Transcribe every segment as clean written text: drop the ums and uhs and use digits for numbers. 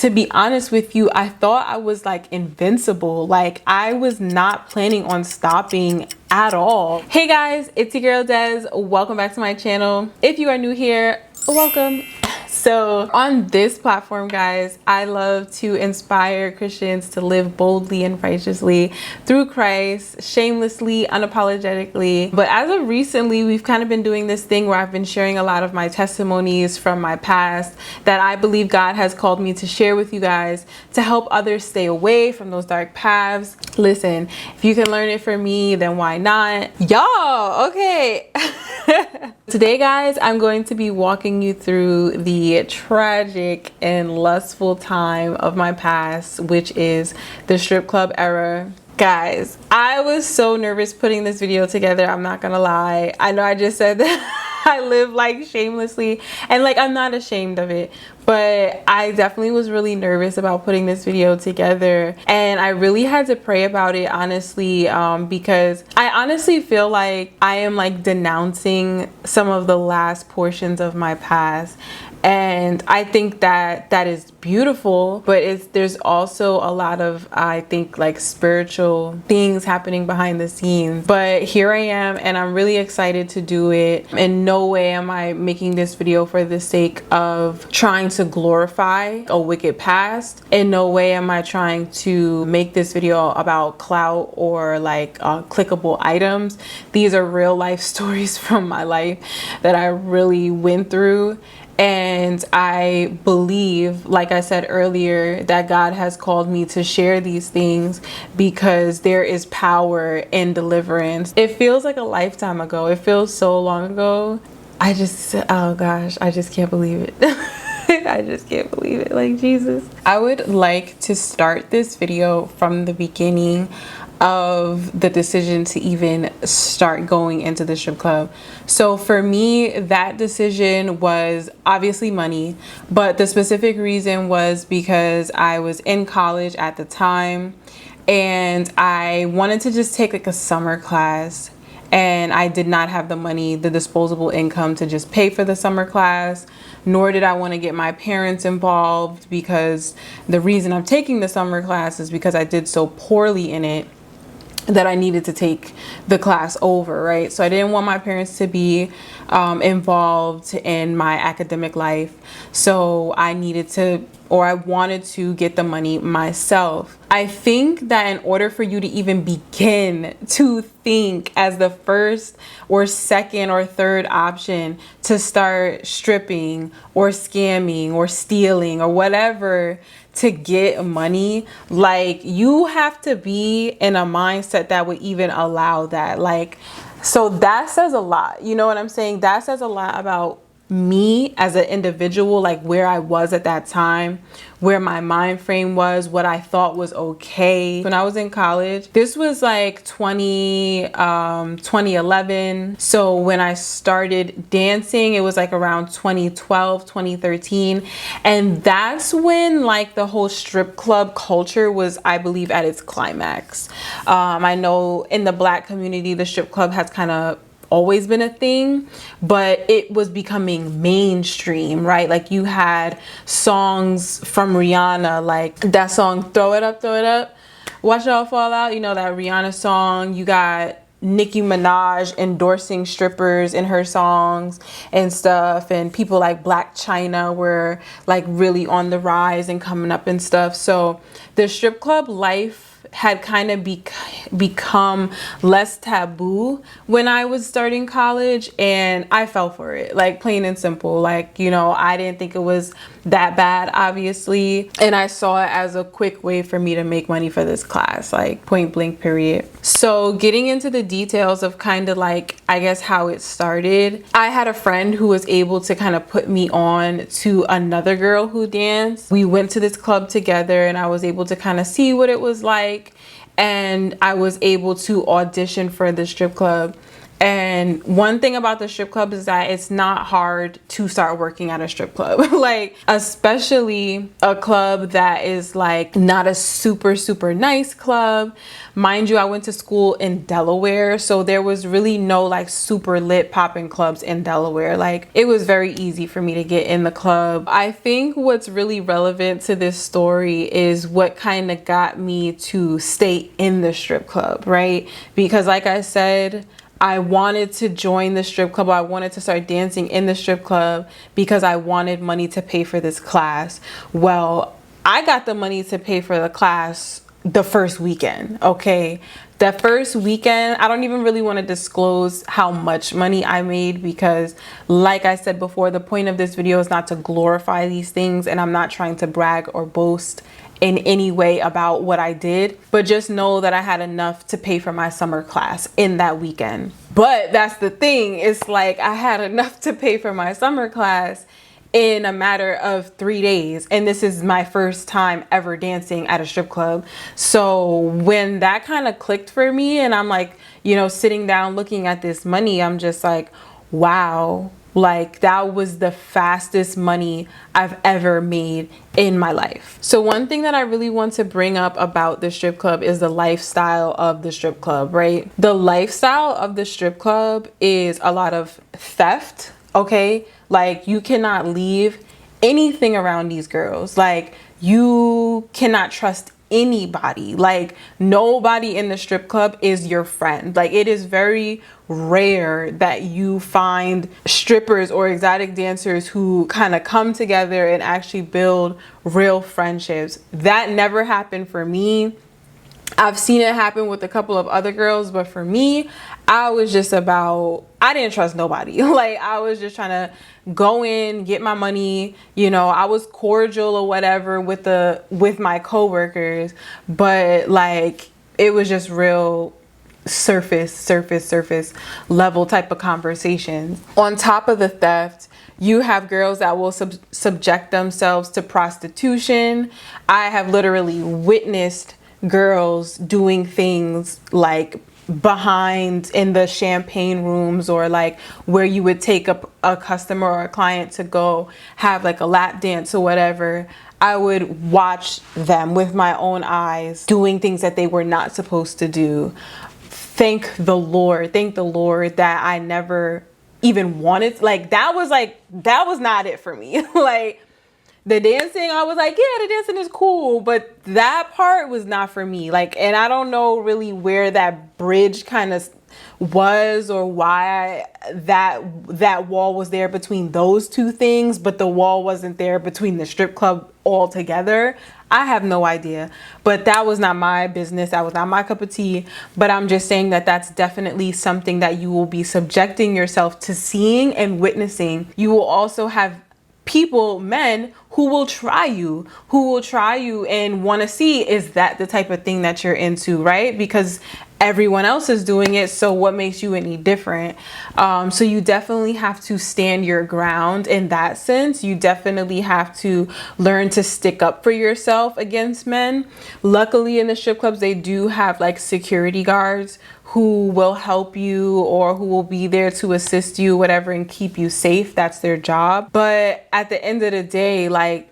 to be honest with you, I thought I was like invincible. Like I was not planning on stopping at all. Hey guys, it's your girl Des. Welcome back to my channel. If you are new here, welcome. So on this platform, guys, I love to inspire Christians to live boldly and righteously through Christ, shamelessly, unapologetically. But as of recently, we've kind of been doing this thing where I've been sharing a lot of my testimonies from my past that I believe God has called me to share with you guys to help others stay away from those dark paths. Listen, if you can learn it from me, then why not? Y'all, okay. Today, guys, I'm going to be walking you through the tragic and lustful time of my past, which is the strip club era. Guys, I was so nervous putting this video together. I'm not gonna lie. I know I just said that I live like shamelessly, and like I'm not ashamed of it, but I definitely was really nervous about putting this video together, and I really had to pray about it, honestly, because I honestly feel like I am like denouncing some of the last portions of my past. And I think that that is beautiful, but there's also a lot of, I think, like spiritual things happening behind the scenes. But here I am, and I'm really excited to do it. In no way am I making this video for the sake of trying to glorify a wicked past. In no way am I trying to make this video about clout or like clickable items. These are real life stories from my life that I really went through. And I believe, like I said earlier, that God has called me to share these things because there is power in deliverance. It feels like a lifetime ago. It feels so long ago. Oh gosh, I just can't believe it. I just can't believe it, like Jesus. I would like to start this video from the beginning of the decision to even start going into the strip club. So for me, that decision was obviously money, but the specific reason was because I was in college at the time and I wanted to just take like a summer class, and I did not have the money, the disposable income to just pay for the summer class, nor did I want to get my parents involved, because the reason I'm taking the summer class is because I did so poorly in it that I needed to take the class over, right? So I didn't want my parents to be involved in my academic life. So I wanted to get the money myself. I think that in order for you to even begin to think as the first or second or third option to start stripping or scamming or stealing or whatever to get money, like you have to be in a mindset that would even allow that. Like, so that says a lot, you know what I'm saying? That says a lot about me as an individual, like where I was at that time, where my mind frame was, what I thought was okay. When I was in college, this was like 2011. So when I started dancing, it was like around 2012, 2013. And that's when like the whole strip club culture was, I believe, at its climax. I know in the Black community, the strip club has kind of always been a thing, but it was becoming mainstream, right? Like you had songs from Rihanna, like that song Throw It Up, Watch It All Fall Out, you know, that Rihanna song. You got Nicki Minaj endorsing strippers in her songs and stuff, and people like Black China were like really on the rise and coming up and stuff. So the strip club life had kind of become less taboo when I was starting college, and I fell for it, like plain and simple. Like, you know, I didn't think it was that bad, obviously, and I saw it as a quick way for me to make money for this class, like point blank period. So getting into the details of kind of like, I guess, how it started, I had a friend who was able to kind of put me on to another girl who danced. We went to this club together, and I was able to kind of see what it was like, and I was able to audition for the strip club. And one thing about the strip club is that it's not hard to start working at a strip club. Like, especially a club that is like not a super nice club. Mind you, I went to school in Delaware, so there was really no like super lit popping clubs in Delaware. Like, it was very easy for me to get in the club. I think what's really relevant to this story is what kind of got me to stay in the strip club, right? Because like I said, I wanted to join the strip club. I wanted to start dancing in the strip club because I wanted money to pay for this class. Well, I got the money to pay for the class the first weekend, okay? The first weekend, I don't even really want to disclose how much money I made because, like I said before, the point of this video is not to glorify these things, and I'm not trying to brag or boast in any way about what I did, but just know that I had enough to pay for my summer class in that weekend. But that's the thing, it's like I had enough to pay for my summer class in a matter of 3 days, and this is my first time ever dancing at a strip club. So when that kind of clicked for me, and I'm like, you know, sitting down looking at this money, I'm just like, wow, like that was the fastest money I've ever made in my life. So one thing that I really want to bring up about the strip club is the lifestyle of the strip club, right? The lifestyle of the strip club is a lot of theft, okay? Like, you cannot leave anything around these girls. Like, you cannot trust anybody. Like, nobody in the strip club is your friend. Like, it is very rare that you find strippers or exotic dancers who kind of come together and actually build real friendships. That never happened for me. I've seen it happen with a couple of other girls, but for me, I didn't trust nobody. Like, I was just trying to go in, get my money. You know, I was cordial or whatever with my coworkers, but like, it was just real surface level type of conversations. On top of the theft, you have girls that will subject themselves to prostitution. I have literally witnessed girls doing things like behind in the champagne rooms, or like where you would take up a customer or a client to go have like a lap dance or whatever. I would watch them with my own eyes doing things that they were not supposed to do. Thank the Lord that I never even wanted, like that was not it for me. Like, the dancing, I was like, yeah, the dancing is cool, but that part was not for me. Like, and I don't know really where that bridge kind of was, or why that wall was there between those two things, but the wall wasn't there between the strip club altogether. I have no idea, but that was not my business. That was not my cup of tea. But I'm just saying that that's definitely something that you will be subjecting yourself to seeing and witnessing. You will also have people, men, who will try you and want to see, is that the type of thing that you're into, right? Because everyone else is doing it, so what makes you any different? So you definitely have to stand your ground in that sense. You definitely have to learn to stick up for yourself against men. Luckily in the strip clubs, they do have like security guards who will help you, or who will be there to assist you, whatever, and keep you safe. That's their job. But at the end of the day, like,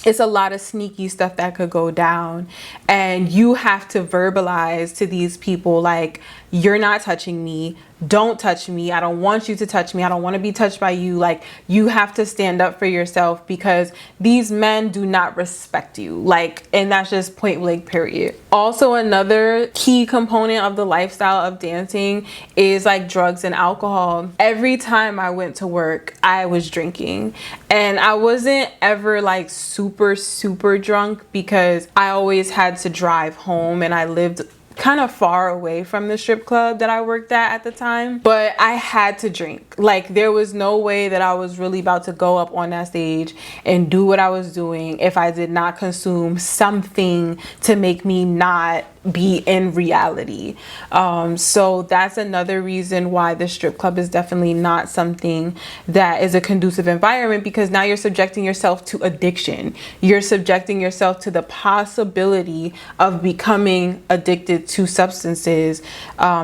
it's a lot of sneaky stuff that could go down, and you have to verbalize to these people, like, you're not touching me. Don't touch me. I don't want you to touch me. I don't want to be touched by you. Like, you have to stand up for yourself, because these men do not respect you. Like, and that's just point blank, period. Also, another key component of the lifestyle of dancing is like drugs and alcohol. Every time I went to work, I was drinking, and I wasn't ever like super drunk, because I always had to drive home, and I lived kind of far away from the strip club that I worked at the time. But I had to drink. Like, there was no way that I was really about to go up on that stage and do what I was doing if I did not consume something to make me not be in reality. So that's another reason why the strip club is definitely not something that is a conducive environment, because now you're subjecting yourself to addiction. You're subjecting yourself to the possibility of becoming addicted addicted to substances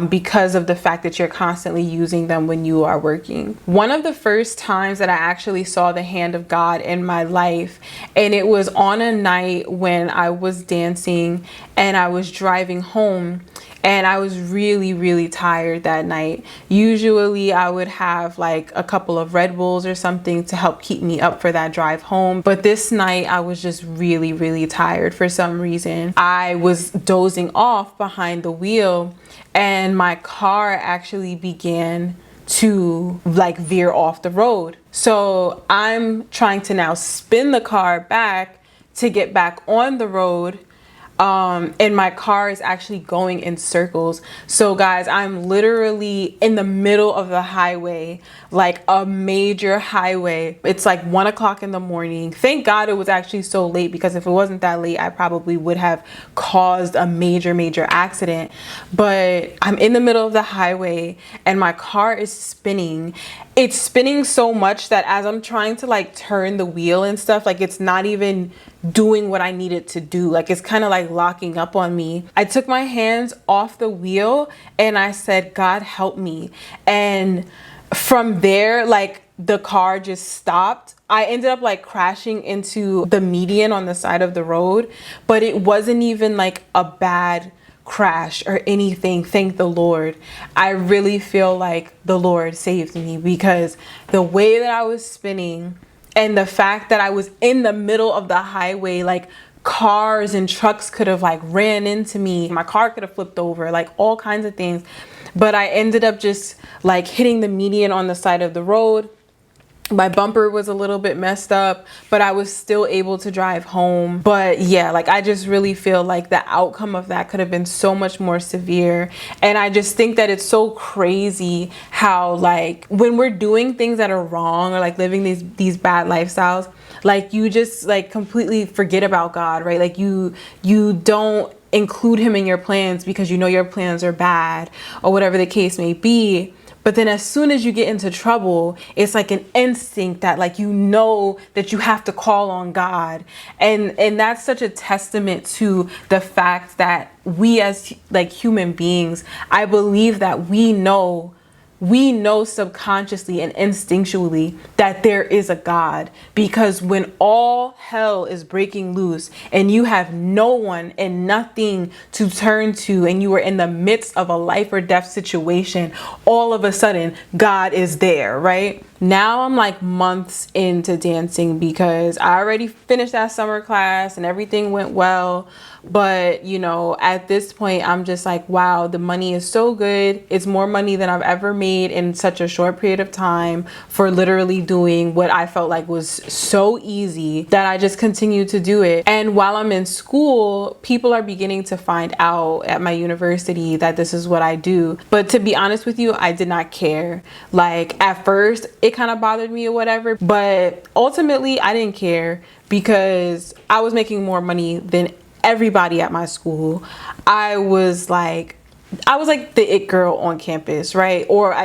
because of the fact that you're constantly using them when you are working. One of the first times that I actually saw the hand of God in my life, and it was on a night when I was dancing and I was driving home, and I was really tired that night. Usually I would have like a couple of Red Bulls or something to help keep me up for that drive home. But this night I was just really tired for some reason. I was dozing off behind the wheel and my car actually began to like veer off the road. So I'm trying to now spin the car back to get back on the road. And my car is actually going in circles. So guys, I'm literally in the middle of the highway, like a major highway. It's like 1 o'clock in the morning. Thank God it was actually so late, because if it wasn't that late, I probably would have caused a major accident. But I'm in the middle of the highway and my car is spinning. It's spinning so much that as I'm trying to like turn the wheel and stuff, like it's not even doing what I need it to do. Like it's kind of like locking up on me. I took my hands off the wheel and I said, God help me. And from there, like the car just stopped. I ended up like crashing into the median on the side of the road, but it wasn't even like a bad crash or anything. Thank the Lord. I really feel like the Lord saved me, because the way that I was spinning and the fact that I was in the middle of the highway, like cars and trucks could have like ran into me. My car could have flipped over, like all kinds of things. But I ended up just like hitting the median on the side of the road. My bumper was a little bit messed up, but I was still able to drive home. But yeah, like I just really feel like the outcome of that could have been so much more severe. And I just think that it's so crazy how like when we're doing things that are wrong or like living these bad lifestyles, like you just like completely forget about God, right? Like you don't include him in your plans because you know your plans are bad or whatever the case may be. But then as soon as you get into trouble, it's like an instinct that like, you know, that you have to call on God. And that's such a testament to the fact that we as like human beings, I believe that we know subconsciously and instinctually that there is a God, because when all hell is breaking loose and you have no one and nothing to turn to, and you are in the midst of a life or death situation, all of a sudden God is there, right? Now I'm like months into dancing because I already finished that summer class and everything went well. But you know, at this point, I'm just like, wow, the money is so good. It's more money than I've ever made in such a short period of time for literally doing what I felt like was so easy, that I just continue to do it. And while I'm in school, people are beginning to find out at my university that this is what I do. But to be honest with you, I did not care. Like at first, it kind of bothered me or whatever, but ultimately I didn't care, because I was making more money than everybody at my school. I was like the it girl on campus, right? Or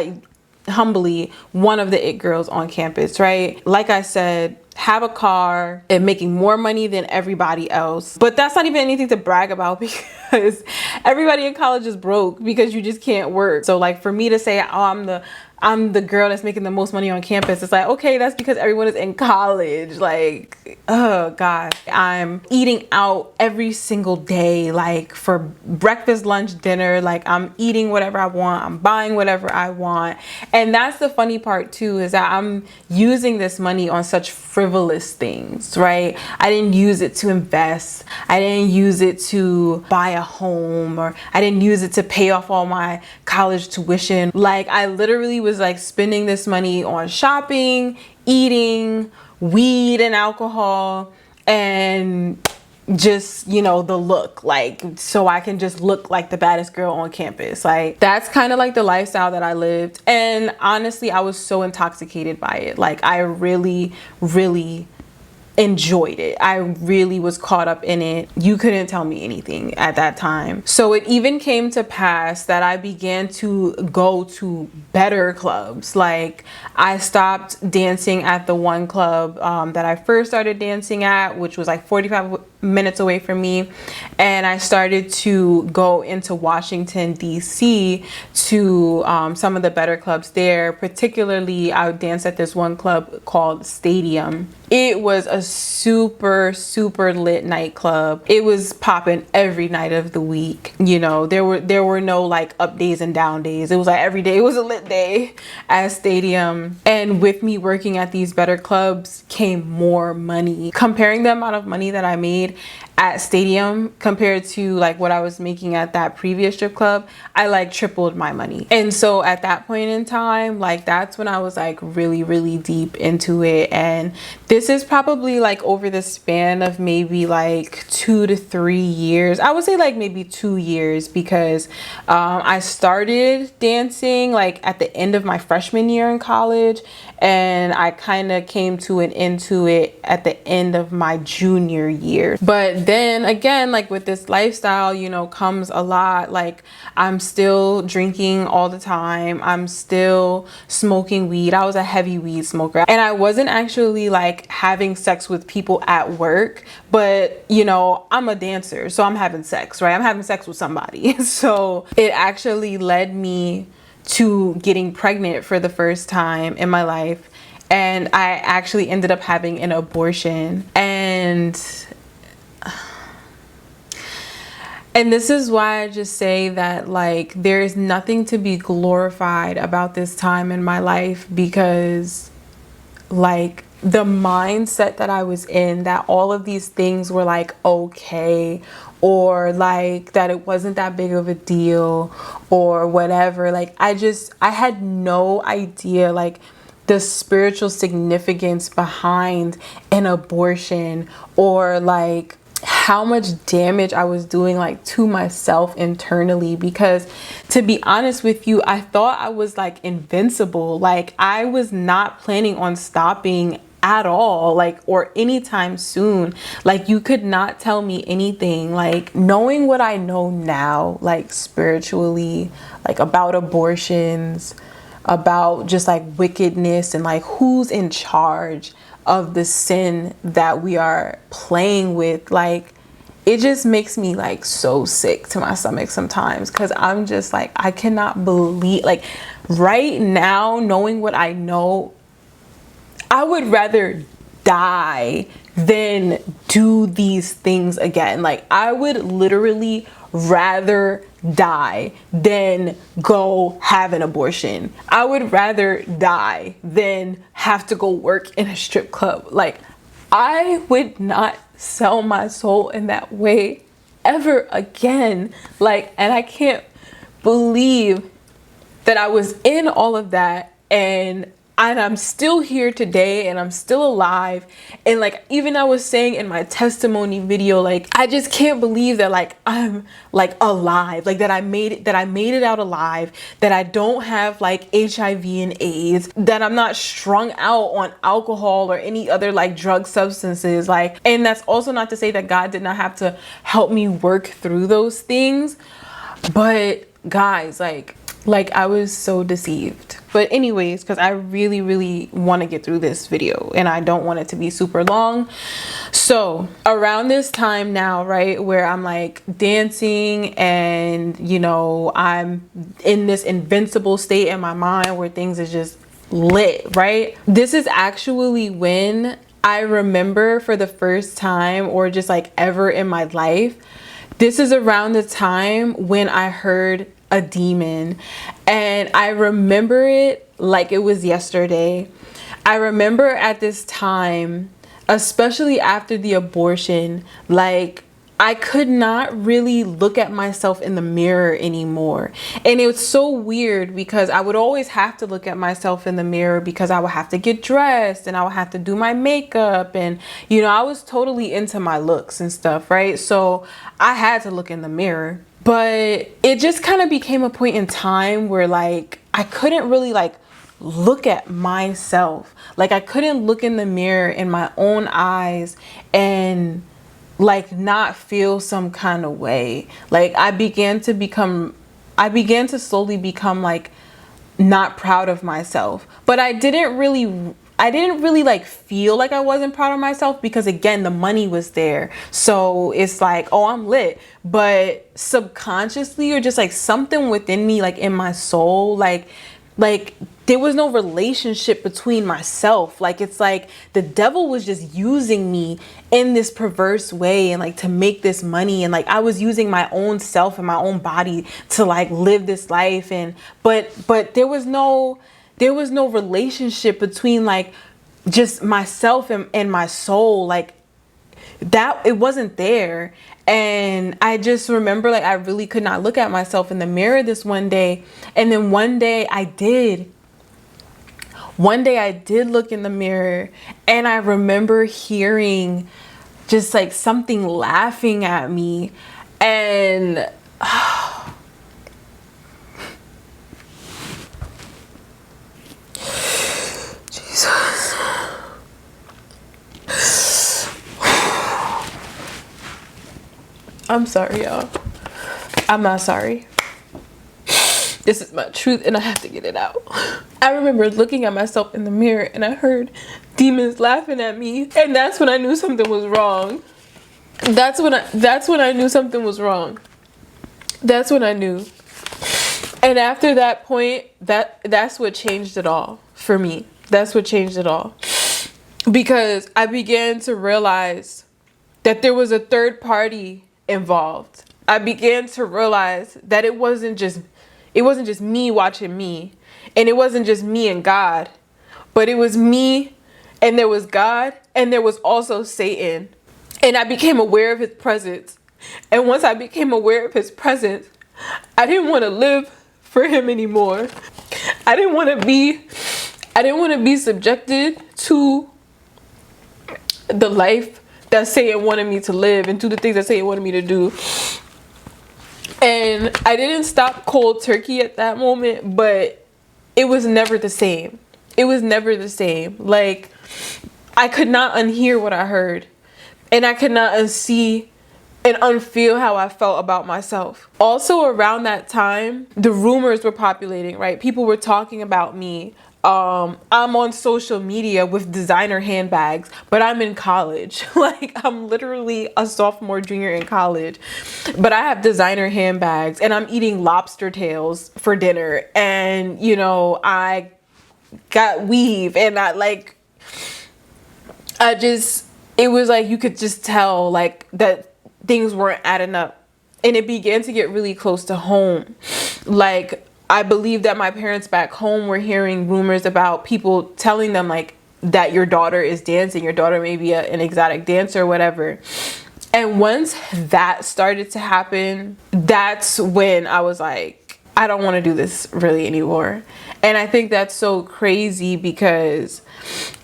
humbly one of the it girls on campus, right? Like I said, have a car and making more money than everybody else. But that's not even anything to brag about, because everybody in college is broke because you just can't work. So like for me to say, oh, I'm the girl that's making the most money on campus, it's like, okay, that's because everyone is in college. Like, oh God, I'm eating out every single day, like for breakfast, lunch, dinner. Like I'm eating whatever I want, I'm buying whatever I want. And that's the funny part too, is that I'm using this money on such frivolous things, right? I didn't use it to invest. I didn't use it to buy a home, or I didn't use it to pay off all my college tuition. Like I literally was like spending this money on shopping, eating, weed and alcohol, and just, you know, the look, like so I can just look like the baddest girl on campus. Like that's kind of like the lifestyle that I lived. And honestly, I was so intoxicated by it. Like I really enjoyed it. I really was caught up in it. You couldn't tell me anything at that time. So it even came to pass that I began to go to better clubs. Like I stopped dancing at the one club that I first started dancing at, which was like 45 minutes away from me, and I started to go into Washington DC to some of the better clubs there. Particularly, I would dance at this one club called Stadium. It was a super lit nightclub. It was popping every night of the week. You know, there were no like up days and down days. It was like every day was a lit day at Stadium. And with me working at these better clubs came more money. Comparing the amount of money that I made at Stadium compared to like what I was making at that previous strip club, I like tripled my money. And so at that point in time, like that's when I was like really deep into it. And this is probably like over the span of maybe like 2 to 3 years. I would say like maybe 2 years, because I started dancing like at the end of my freshman year in college, and I kind of came to an end to it at the end of my junior year. But then again, like with this lifestyle, you know, comes a lot. Like I'm still drinking all the time. I'm still smoking weed. I was a heavy weed smoker, and I wasn't actually like having sex with people at work, but you know, I'm a dancer, so I'm having sex, right? I'm having sex with somebody. So it actually led me to getting pregnant for the first time in my life, and I actually ended up having an abortion. And this is why I just say that like there is nothing to be glorified about this time in my life, because like the mindset that I was in, that all of these things were like okay, or like that it wasn't that big of a deal or whatever. Like I had no idea like the spiritual significance behind an abortion, or like how much damage I was doing like to myself internally. Because to be honest with you, I thought I was like invincible. Like I was not planning on stopping at all, like, or anytime soon. Like you could not tell me anything. Like knowing what I know now, like spiritually, like about abortions, about just like wickedness, and like who's in charge of the sin that we are playing with, like it just makes me like so sick to my stomach sometimes, because I'm just like, I cannot believe, like right now, knowing what I know, I would rather die than do these things again. Like I would literally rather die than go have an abortion. I would rather die than have to go work in a strip club. Like I would not sell my soul in that way ever again. Like, and I can't believe that I was in all of that, and I'm still here today, and I'm still alive. And like even I was saying in my testimony video, like I just can't believe that like I'm like alive, like that I made it out alive, that I don't have like HIV and AIDS, that I'm not strung out on alcohol or any other like drug substances. Like, and that's also not to say that God did not have to help me work through those things, but guys, like I was so deceived. But anyways, because I really want to get through this video and I don't want it to be super long. So around this time now, right, where I'm like dancing, and you know, I'm in this invincible state in my mind where things is just lit, right? This is actually when I remember for the first time, or just like ever in my life, this is around the time when I heard a demon. And I remember it like it was yesterday. I remember at this time, especially after the abortion, like I could not really look at myself in the mirror anymore. And it was so weird, because I would always have to look at myself in the mirror, because I would have to get dressed and I would have to do my makeup, and you know, I was totally into my looks and stuff, right? So I had to look in the mirror. But it just kind of became a point in time where like I couldn't really like look at myself. Like I couldn't look in the mirror in my own eyes and like not feel some kind of way. Like I began to slowly become like not proud of myself. But I didn't really I didn't really like feel like I wasn't proud of myself, because again, the money was there. So it's like, oh, I'm lit. But subconsciously, or just like something within me, like in my soul, like there was no relationship between myself. Like, it's like the devil was just using me in this perverse way, and like to make this money, and like I was using my own self and my own body to like live this life. And but there was no relationship between like just myself and my soul. Like that, it wasn't there. And I just remember, like, I really could not look at myself in the mirror this one day. And then one day I did look in the mirror, and I remember hearing just like something laughing at me. And Jesus. I'm sorry, y'all. I'm not sorry. This is my truth, and I have to get it out. I remember looking at myself in the mirror, and I heard demons laughing at me, and that's when I knew something was wrong. That's when I knew something was wrong. That's when I knew. And after that point, that's what changed it all for me. That's what changed it all. Because I began to realize that there was a third party involved. I began to realize that it wasn't just me watching me, and it wasn't just me and God, but it was me, and there was God, and there was also Satan. And I became aware of his presence. And once I became aware of his presence, I didn't want to live for him anymore. I didn't want to be subjected to the life that Satan wanted me to live, and to the things that Satan wanted me to do. And I didn't stop cold turkey at that moment, but it was never the same. It was never the same. Like, I could not unhear what I heard, and I could not unsee and unfeel how I felt about myself. Also around that time, the rumors were populating, right? People were talking about me. I'm on social media with designer handbags, but I'm in college. Like, I'm literally a sophomore, junior in college, but I have designer handbags, and I'm eating lobster tails for dinner. And, you know, I got weave, and it was like, you could just tell like that things weren't adding up. And it began to get really close to home. Like, I believe that my parents back home were hearing rumors about people telling them like that your daughter is dancing, your daughter may be an exotic dancer or whatever. And once that started to happen, that's when I was like, I don't want to do this really anymore. And I think that's so crazy, because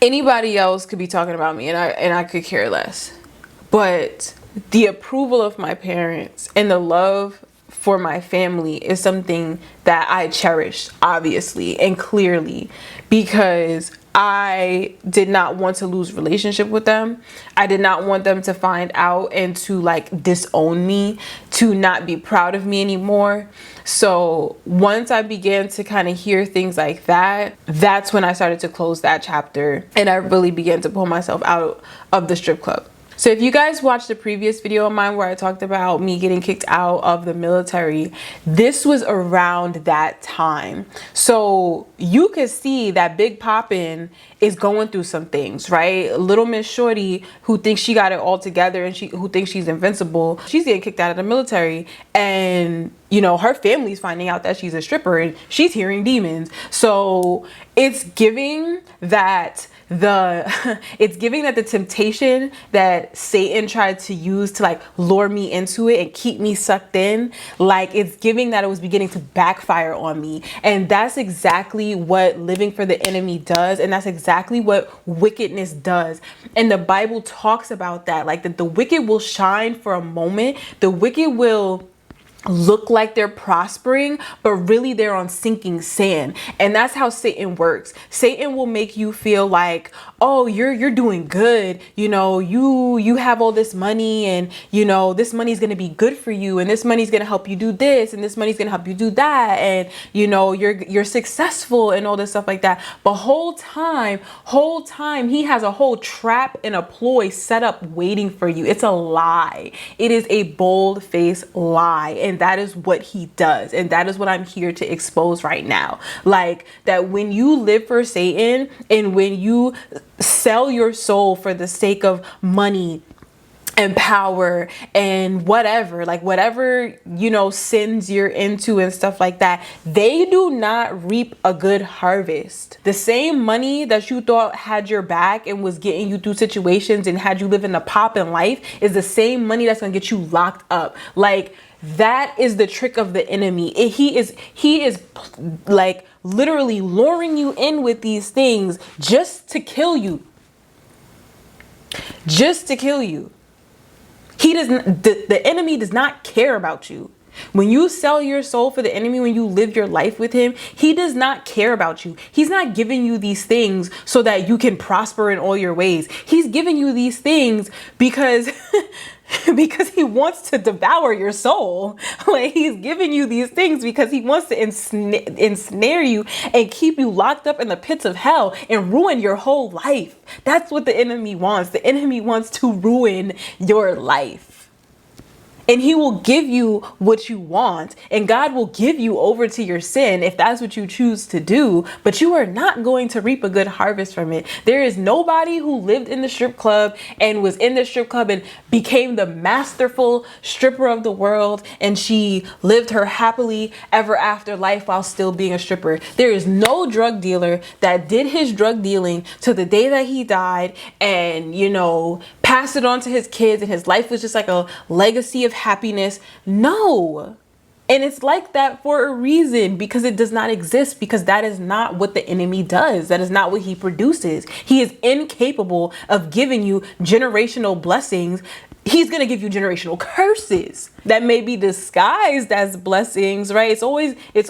anybody else could be talking about me, and I could care less. But the approval of my parents and the love for my family is something that I cherish, obviously and clearly, because I did not want to lose relationship with them. I did not want them to find out and to like disown me, to not be proud of me anymore. So once I began to kind of hear things like that, that's when I started to close that chapter, and I really began to pull myself out of the strip club. So if you guys watched the previous video of mine where I talked about me getting kicked out of the military, this was around that time. So you could see that Big Poppin' is going through some things, right? Little Miss Shorty, who thinks she got it all together and who thinks she's invincible, she's getting kicked out of the military. And, you know, her family's finding out that she's a stripper and she's hearing demons. So it's giving that the temptation that Satan tried to use to like lure me into it and keep me sucked in, like it's giving that it was beginning to backfire on me. And that's exactly what living for the enemy does, and that's exactly what wickedness does. And the Bible talks about that, like that the wicked will shine for a moment. The wicked will look like they're prospering, but really they're on sinking sand. And that's how Satan works. Satan will make you feel like, oh, you're doing good. You know, you have all this money, and you know, this money's going to be good for you, and this money's going to help you do this, and this money's going to help you do that, and you know, you're successful and all this stuff like that. But whole time he has a whole trap and a ploy set up waiting for you. It's a lie. It is a bold-faced lie. And that is what he does. And that is what I'm here to expose right now. Like, that when you live for Satan and when you sell your soul for the sake of money and power and whatever, like whatever, you know, sins you're into and stuff like that, they do not reap a good harvest. The same money that you thought had your back and was getting you through situations and had you live in a pop in life is the same money that's gonna get you locked up. Like, that is the trick of the enemy. He is like literally luring you in with these things just to kill you. Just to kill you. He doesn't, the enemy does not care about you. When you sell your soul for the enemy, when you live your life with him, he does not care about you. He's not giving you these things so that you can prosper in all your ways. He's giving you these things because because he wants to devour your soul. Like, he's giving you these things because he wants to ensnare you and keep you locked up in the pits of hell and ruin your whole life. That's what the enemy wants. The enemy wants to ruin your life. And he will give you what you want, and God will give you over to your sin if that's what you choose to do, but you are not going to reap a good harvest from it. There is nobody who lived in the strip club and was in the strip club and became the masterful stripper of the world, and she lived her happily ever after life while still being a stripper. There is no drug dealer that did his drug dealing to the day that he died and, you know, passed it on to his kids, and his life was just like a legacy of happiness. No. And it's like that for a reason, because it does not exist, because that is not what the enemy does. That is not what he produces. He is incapable of giving you generational blessings. He's going to give you generational curses that may be disguised as blessings, right? It's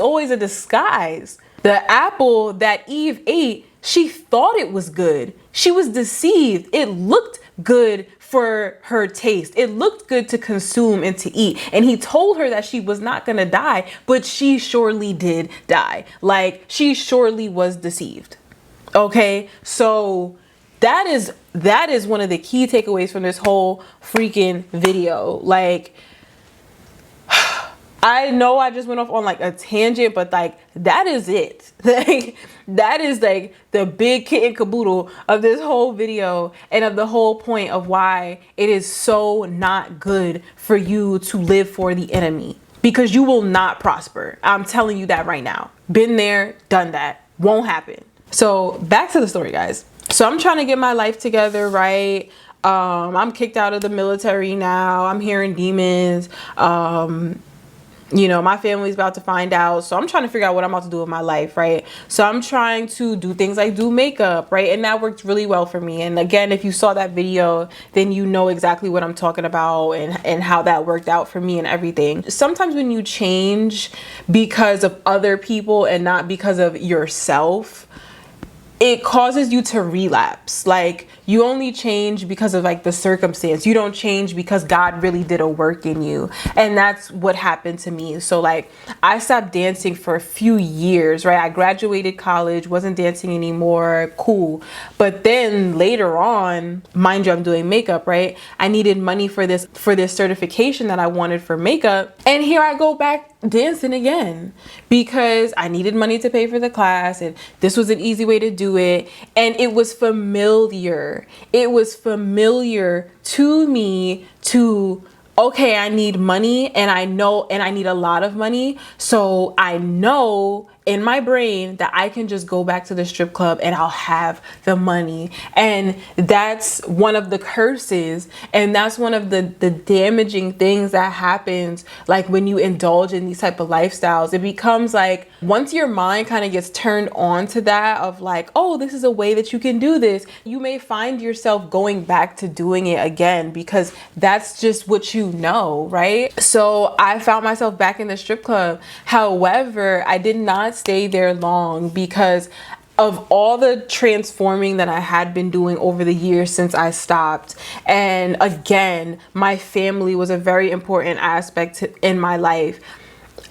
always a disguise. The apple that Eve ate, she thought it was good. She was deceived. It looked good for her taste. It looked good to consume and to eat. And he told her that she was not going to die, but she surely did die. Like, she surely was deceived. Okay, so that is one of the key takeaways from this whole freaking video. Like, I know I just went off on like a tangent, but like, that is it. Like, that is like the big kit and caboodle of this whole video and of the whole point of why it is so not good for you to live for the enemy, because you will not prosper. I'm telling you that right now. Been there, done that. Won't happen. So back to the story, guys. So I'm trying to get my life together, right? I'm kicked out of the military now. I'm hearing demons. You know, my family's about to find out. So I'm trying to figure out what I'm about to do with my life, right? So I'm trying to do things like do makeup, right? And that worked really well for me. And again, if you saw that video, then you know exactly what I'm talking about and how that worked out for me and everything. Sometimes when you change because of other people and not because of yourself, it causes you to relapse. Like, you only change because of like the circumstance. You don't change because God really did a work in you. And that's what happened to me. So like, I stopped dancing for a few years, right? I graduated college, wasn't dancing anymore. Cool. But then later on, mind you, I'm doing makeup, right? I needed money for this certification that I wanted for makeup. And here I go back dancing again because I needed money to pay for the class, and this was an easy way to do it. And it was familiar. It was familiar to me to, okay, I need money, and I know, and I need a lot of money. So I know in my brain that I can just go back to the strip club and I'll have the money. And that's one of the curses, and that's one of the damaging things that happens like when you indulge in these type of lifestyles. It becomes like, once your mind kind of gets turned on to that of like, oh, this is a way that you can do this, you may find yourself going back to doing it again because that's just what you know, right? So I found myself back in the strip club. However, I did not stay there long because of all the transforming that I had been doing over the years since I stopped. And again, my family was a very important aspect in my life.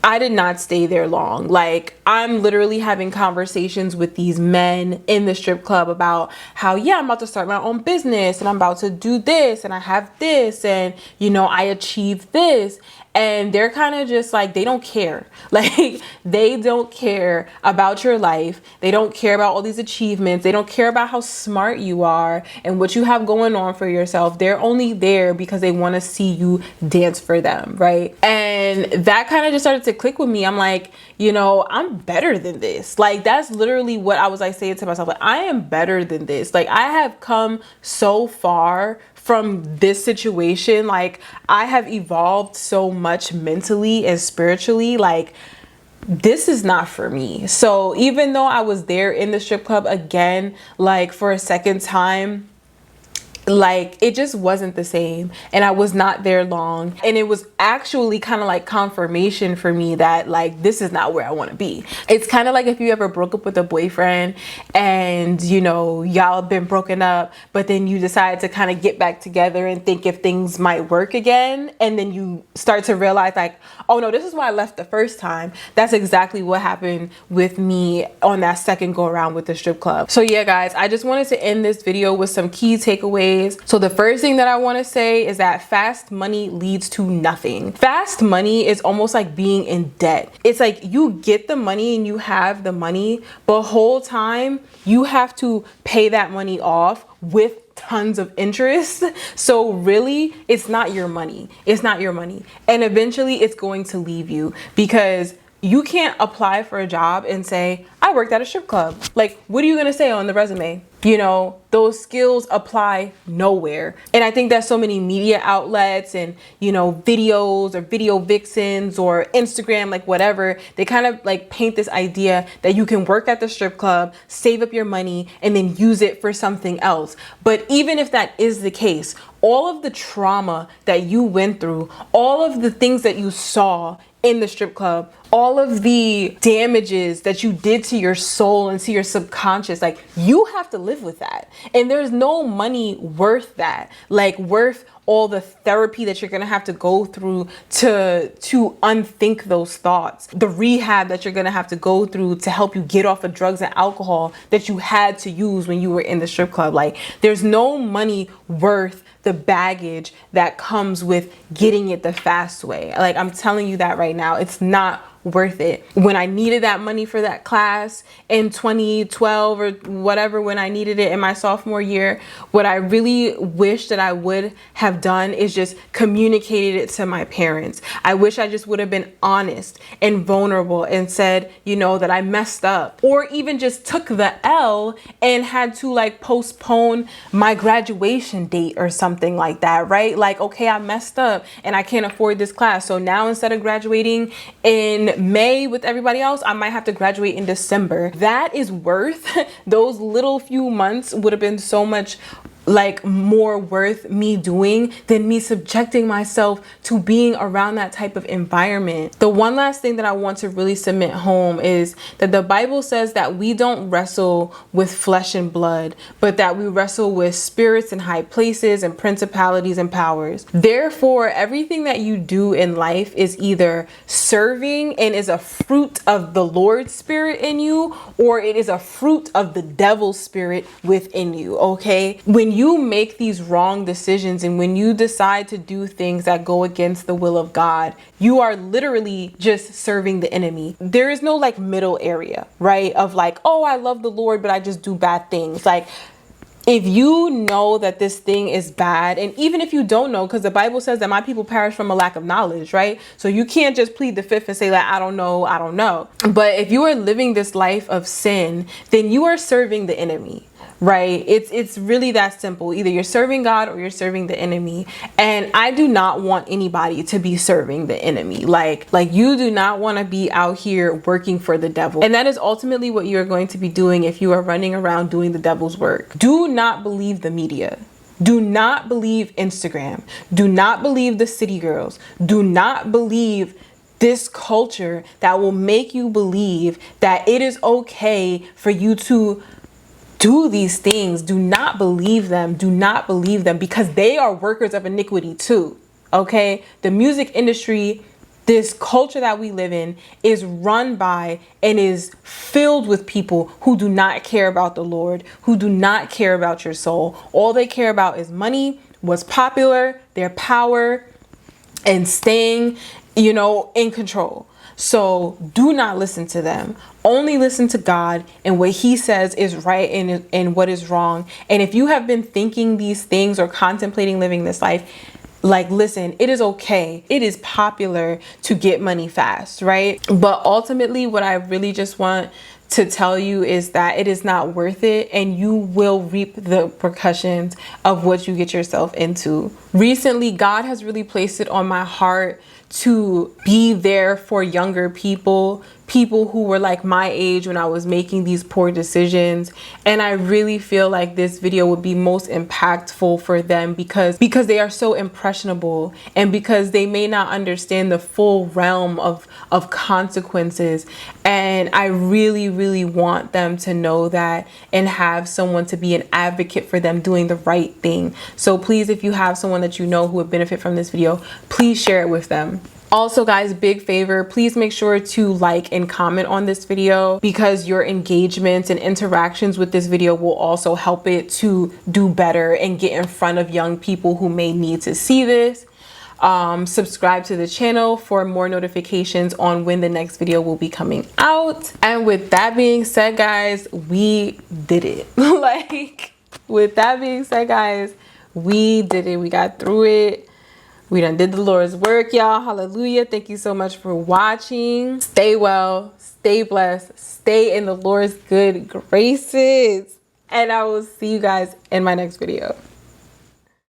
I did not stay there long. Like, I'm literally having conversations with these men in the strip club about how, yeah, I'm about to start my own business and I'm about to do this and I have this and, you know, I achieved this. And they're kind of just like, they don't care. Like, they don't care about your life. They don't care about all these achievements. They don't care about how smart you are and what you have going on for yourself. They're only there because they want to see you dance for them, right? And that kind of just started to click with me. I'm like, you know, I'm better than this. Like, that's literally what I was like saying to myself. Like, I am better than this. Like, I have come so far from this situation. Like, I have evolved so much mentally and spiritually. Like, this is not for me. So even though I was there in the strip club again, like for a second time, like it just wasn't the same, and I was not there long, and it was actually kind of like confirmation for me that like this is not where I want to be. It's kind of like if you ever broke up with a boyfriend and you know y'all have been broken up, but then you decide to kind of get back together and think if things might work again, and then you start to realize like, oh no, this is why I left the first time. That's exactly what happened with me on that second go around with the strip club. So yeah guys, I just wanted to end this video with some key takeaways. So the first thing that I want to say is that fast money leads to nothing. Fast money is almost like being in debt. It's like you get the money and you have the money, but whole time you have to pay that money off with tons of interest. So really, it's not your money. It's not your money. And eventually it's going to leave you, because you can't apply for a job and say, I worked at a strip club. Like, what are you gonna say on the resume? You know, those skills apply nowhere. And I think that so many media outlets and, you know, videos or video vixens or Instagram, like whatever, they kind of like paint this idea that you can work at the strip club, save up your money, and then use it for something else. But even if that is the case, all of the trauma that you went through, all of the things that you saw in the strip club, all of the damages that you did to your soul and to your subconscious, like you have to live with that. And there's no money worth that, like worth all the therapy that you're gonna have to go through to unthink those thoughts, the rehab that you're gonna have to go through to help you get off of drugs and alcohol that you had to use when you were in the strip club. Like, there's no money worth the baggage that comes with getting it the fast way. Like, I'm telling you that right now, it's not worth it. When I needed that money for that class in 2012 or whatever, when I needed it in my sophomore year, what I really wish that I would have done is just communicated it to my parents. I wish I just would have been honest and vulnerable and said, you know, that I messed up, or even just took the L and had to like postpone my graduation date or something like that, right? Like, okay, I messed up and I can't afford this class. So now instead of graduating in May with everybody else, I might have to graduate in December. That is worth, those little few months would have been so much like more worth me doing than me subjecting myself to being around that type of environment. The one last thing that I want to really submit home is that the Bible says that we don't wrestle with flesh and blood, but that we wrestle with spirits in high places and principalities and powers. Therefore, everything that you do in life is either serving and is a fruit of the Lord's spirit in you, or it is a fruit of the devil's spirit within you, okay? When you make these wrong decisions and when you decide to do things that go against the will of God, you are literally just serving the enemy. There is no like middle area, right? Of like, oh, I love the Lord, but I just do bad things. Like, if you know that this thing is bad, and even if you don't know, because the Bible says that my people perish from a lack of knowledge, right? So you can't just plead the fifth and say like, I don't know. But if you are living this life of sin, then you are serving the enemy. Right? It's really that simple. Either you're serving God or you're serving the enemy. And I do not want anybody to be serving the enemy. Like you do not want to be out here working for the devil. And that is ultimately what you're going to be doing if you are running around doing the devil's work. Do not believe the media. Do not believe Instagram. Do not believe the city girls. Do not believe this culture that will make you believe that it is okay for you to do these things. Do not believe them. Do not believe them, because they are workers of iniquity too. Okay? The music industry, this culture that we live in, is run by and is filled with people who do not care about the Lord, who do not care about your soul. All they care about is money, what's popular, their power, and staying, in control. So do not listen to them. Only listen to God and what he says is right and what is wrong. And if you have been thinking these things or contemplating living this life, like, listen, it is okay. It is popular to get money fast, right? But ultimately, what I really just want to tell you is that it is not worth it, and you will reap the repercussions of what you get yourself into. Recently, God has really placed it on my heart to be there for younger people who were like my age when I was making these poor decisions. And I really feel like this video would be most impactful for them because they are so impressionable, and because they may not understand the full realm of consequences. And I really, really want them to know that and have someone to be an advocate for them doing the right thing. So please, if you have someone that you know who would benefit from this video, please share it with them. Also, guys, big favor, please make sure to like and comment on this video, because your engagements and interactions with this video will also help it to do better and get in front of young people who may need to see this. Subscribe to the channel for more notifications on when the next video will be coming out. And with that being said, guys, we did it. With that being said, guys, we did it. We got through it. We done did the Lord's work, y'all. Hallelujah. Thank you so much for watching. Stay well, stay blessed, stay in the Lord's good graces. And I will see you guys in my next video.